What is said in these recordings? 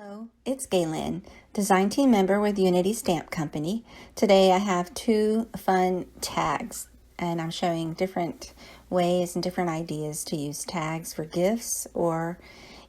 Hello, it's Galen, design team member with Unity Stamp Company. Today I have two fun tags, and I'm showing different ways and different ideas to use tags for gifts or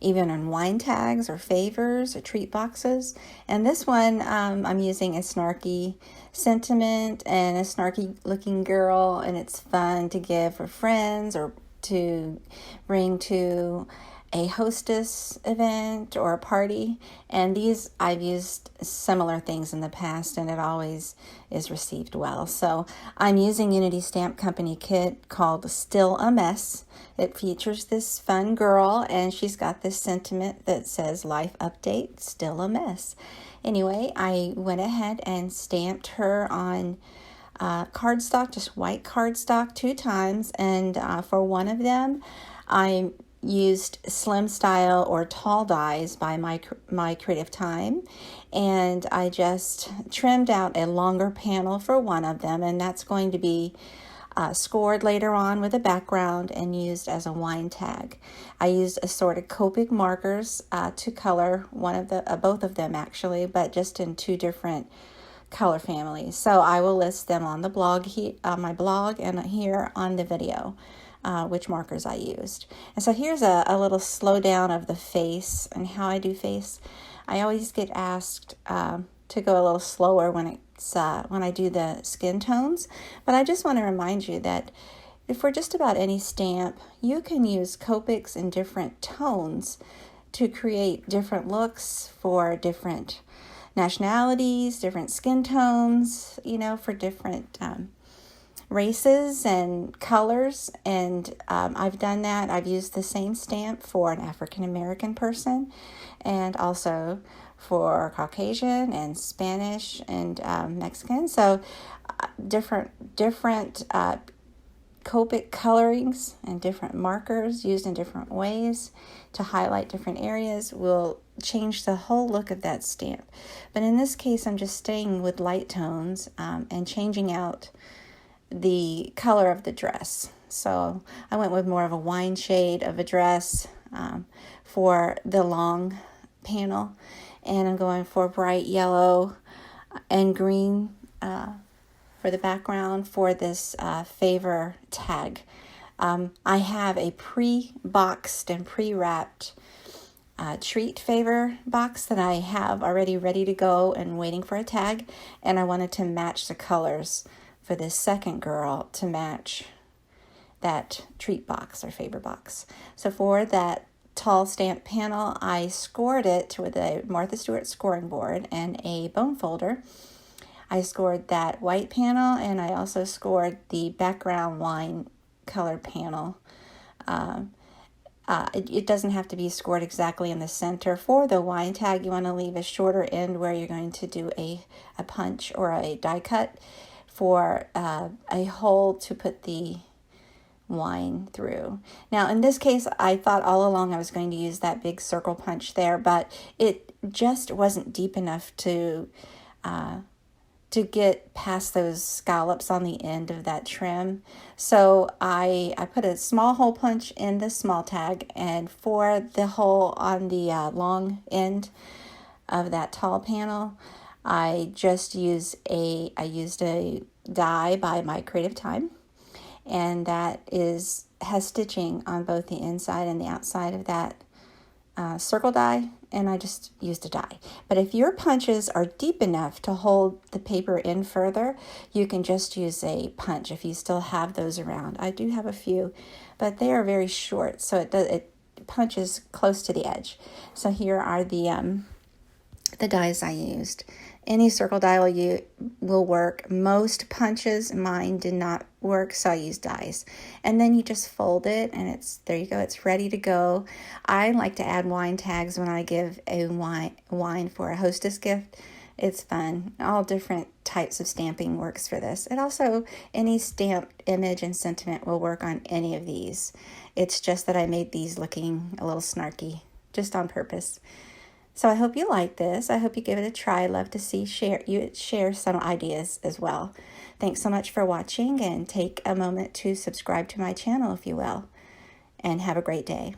even on wine tags or favors or treat boxes. And this one I'm using a Snarky sentiment and a snarky looking girl, and it's fun to give for friends or to bring to a hostess event or a party. And these, I've used similar things in the past and it always is received well. So I'm using Unity Stamp Company kit called Still a Mess. It features this fun girl and she's got this sentiment that says life update, still a mess. Anyway, I went ahead and stamped her on cardstock, just white cardstock 2 times, and for one of them I used slim style or tall dies by my creative time, and I just trimmed out a longer panel for one of them, and that's going to be scored later on with a background and used as a wine tag. I used assorted Copic markers to color one of the both of them actually, but just in 2 different color families. So I will list them on the blog on my blog and here on the video. Which markers I used. And so here's a little slowdown of the face and how I do face. I always get asked to go a little slower when I do the skin tones, but I just want to remind you that for just about any stamp, you can use Copics in different tones to create different looks for different nationalities, different skin tones, for different races and colors, and I've done that. I've used the same stamp for an African American person and also for Caucasian and Spanish and Mexican. So different Copic colorings and different markers used in different ways to highlight different areas will change the whole look of that stamp. But in this case, I'm just staying with light tones and changing out the color of the dress. So I went with more of a wine shade of a dress for the long panel, and I'm going for bright yellow and green for the background for this favor tag. I have a pre-boxed and pre-wrapped treat favor box that I have already ready to go and waiting for a tag, and I wanted to match the colors for this second girl to match that treat box or favor box. So for that tall stamp panel, I scored it with a Martha Stewart scoring board and a bone folder. I scored that white panel, and I also scored the background wine color panel. It doesn't have to be scored exactly in the center. For the wine tag, you want to leave a shorter end where you're going to do a punch or a die cut for a hole to put the wine through. Now, in this case, I thought all along I was going to use that big circle punch there, but it just wasn't deep enough to get past those scallops on the end of that trim. So I put a small hole punch in the small tag, and for the hole on the long end of that tall panel, I used a die by my creative time, and that has stitching on both the inside and the outside of that circle die, and I just used a die. But if your punches are deep enough to hold the paper in further, you can just use a punch if you still have those around. I do have a few, but they are very short, so it punches close to the edge. So here are the dies I used. Any circle die will work. Most punches, mine did not work, so I used dies. And then you just fold it, and there you go. It's ready to go. I like to add wine tags when I give a wine for a hostess gift. It's fun. All different types of stamping works for this. And also, any stamped image and sentiment will work on any of these. It's just that I made these looking a little snarky, just on purpose. So I hope you like this. I hope you give it a try. I'd love to share some ideas as well. Thanks so much for watching, and take a moment to subscribe to my channel if you will. And have a great day.